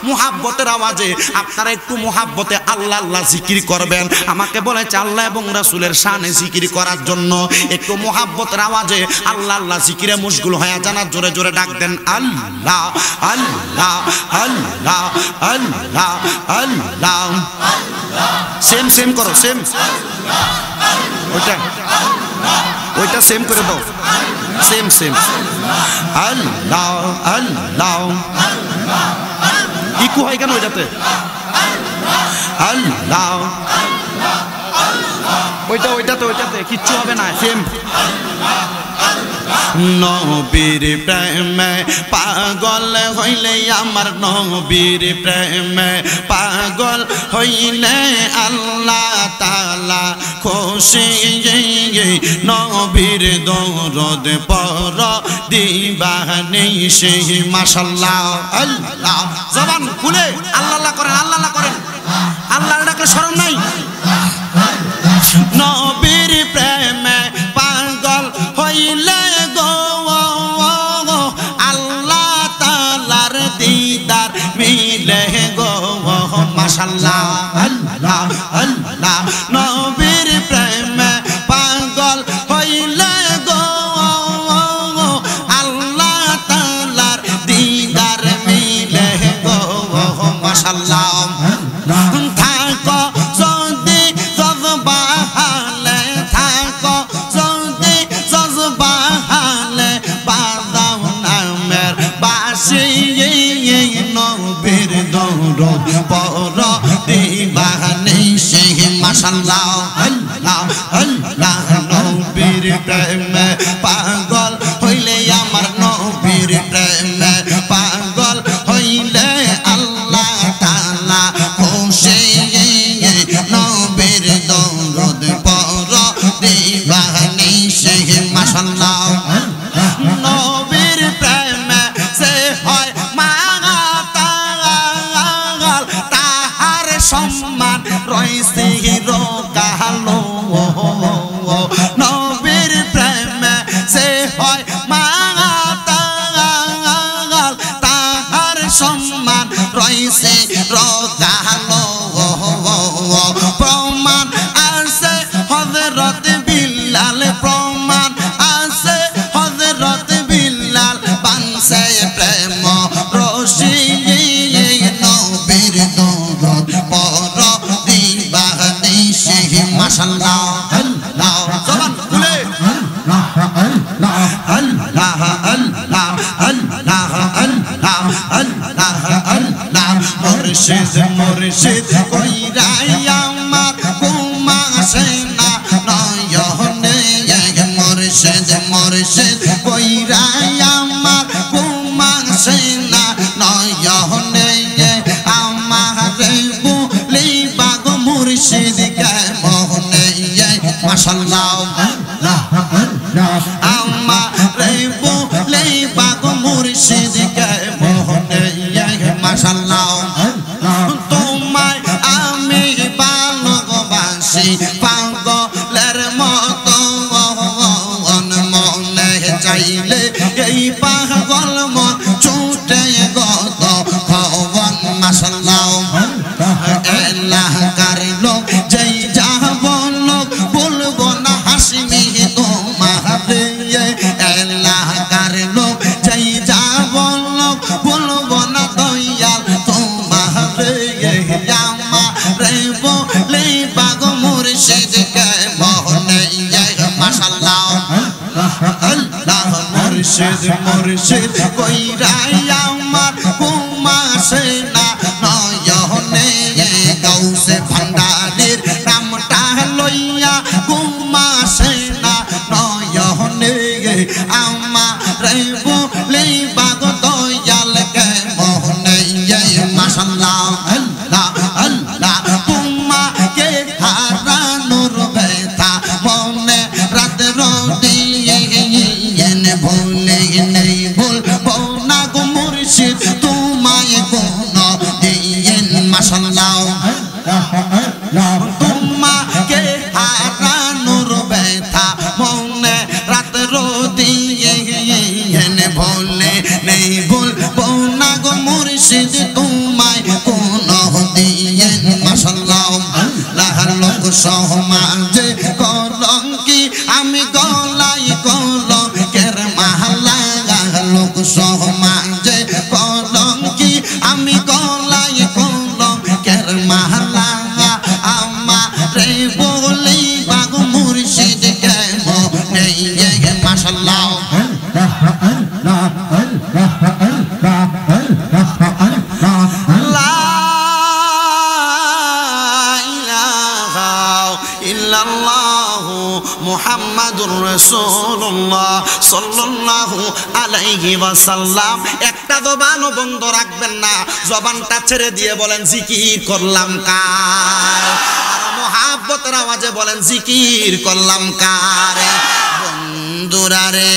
মুহাব্বতের আওয়াজে আপনারা একটু মুহাব্বতে আল্লাহ আল্লাহ জিকির করবেন। আমাকে বলেছে আল্লাহ এবং রাসূলের শানে জিকির করার জন্য একটু মুহাব্বতের আওয়াজে আল্লাহ আল্লাহ জিকিরে মশগুল হয়ে যান। জোরে জোরে ডাক দেন আল্লাহ আল্লাহ আল্লাহ আল্লাহ আল্লাহ। সেম সেম করো, সেম ওইটা ওইটা সেম করে দাও, সেম সেম আল্লাহ আল্লাহ। ইকু হয় কেন ওইটাতে? আল্লাহ ওইটাতে কিচ্ছু হবে না, সেম। নবীর প্রেমে পাগল হইলে আমার নবীর প্রেমে পাগল হইলে আল্লাহ তাআলা খুশি। নবীর দরদ পড় দিবানি সে মাশাআল্লাহ। আল্লাহ জবান খুলে আল্লাহ আল্লাহ করেন, আল্লাহ আল্লাহ করেন। আল্লাহর ডাকে শরম নাই। নবীর প্রেমে পাগল হইলে গো আল্লাহ তাআলার দিদার মিলে গো মাশাআল্লাহ। আল্লাহ আল্লাহ নবীর প্রেমে পাগল হইলে গো আল্লাহ তাআলার দিদার মিলে গো মাশাআল্লাহ। থাকো যদি জজবাহালে, থাকো যদি জজবাহালে বাজাও নামের বাঁশি। নবীর দরদ পড় দিবানি সে মাশাআল্লাহ। আল্লাহ আল্লাহ নবীর প্রেমে পাগল হইলে আমার নবীর প্রেমে পাগল হইলে আল্লাহ তাআলা খুশি। নবীর দরদ পড় দিবানি সে মাশাআল্লাহ। নবীর প্রেমে সে হয় মাতাল, তাহার সম্মান রইছে চিরকালো। নবীর প্রেমে সে হয় মাতাল, তাহার সম্মান রইছে চিরকালো। প্রমাণ আছে হযরত বিল্লাল, প্রমাণ আছে হযরত বিল্লাল বানছে প্রেম রশি। নবীর দরদ পড় দিবানি সে মাশাআল্লাহ। আল্লাহ জবান খুলে আল্লাহ আল্লাহ আল্লাহ আল্লাহ আল্লাহ আল্লাহ আল্লাহ। মুর্শিদ মুর্শিদ কইরা আমার ঘুম আসে না নয়নে। মুর্শিদ মুর্শিদ কইরা আমার ঘুম আসে না নয়নে। আমারে বলিবা গো মুর্শিদ কে মোহনে মাশাআল্লাহ। আমারে বলিবা গো মুর্শিদ কে মোহনে মাশাআল্লাহ। তোমায় আমি ভালোবাসি পাগলের মতো, মনে চাইলে এই পাগল মন ছুটে গত ভবন মাশাআল্লাহ। এলাকার লোক যেই যাব লোক বলবো না হাসিমি তোমারে। এলাকার লোক যেই যাব লোক বলবো না দয়াল তোমারে। আমারে বলিবা গো মুর্শিদ কে মোহনে মাশাআল্লাহ। আল্লাহ মুর্শিদ মুর্শিদ কইরা আমার ঘুম আসে না নয়নে। গাউসে ভান্ডারের নামটা লইয়া ঘুম আসে না নয়নে। আমারে বলিবা গো দয়াল কে মোহনে মাশাআল্লাহ। আল্লাহ আল্লাহ তোমাকে হারানোর ব্যথা মনে রাত রদিয়ে ভুলে নেই ভুলবো না গো মুর্শিদ তোমায় কোনো দিন মাশাআল্লাহ। তোমাকে হারানোর ব্যথা মনে রাত রদিয়ে ভুলে নেই ভুলবো না গো মুর্শিদ তোমায় সমাজে কলঙ্কি আমি গলায় কলঙ্কের মালা আমারে বলি বাগু মুর্শিদ কেমনে মাশাআল্লাহ লা ইলাহা ইল্লাল্লাহু মুহাম্মাদুর রাসূলুল্লাহ সাল্লাল্লাহু আলাইহি ওয়াসাল্লাম। একটা জবানও বন্ধ রাখবেন না, জবানটা ছেড়ে দিয়ে বলেন জিকির করলাম কার, আর মুহাব্বতের আওয়াজে বলেন জিকির করলাম কার। বন্ধুরা রে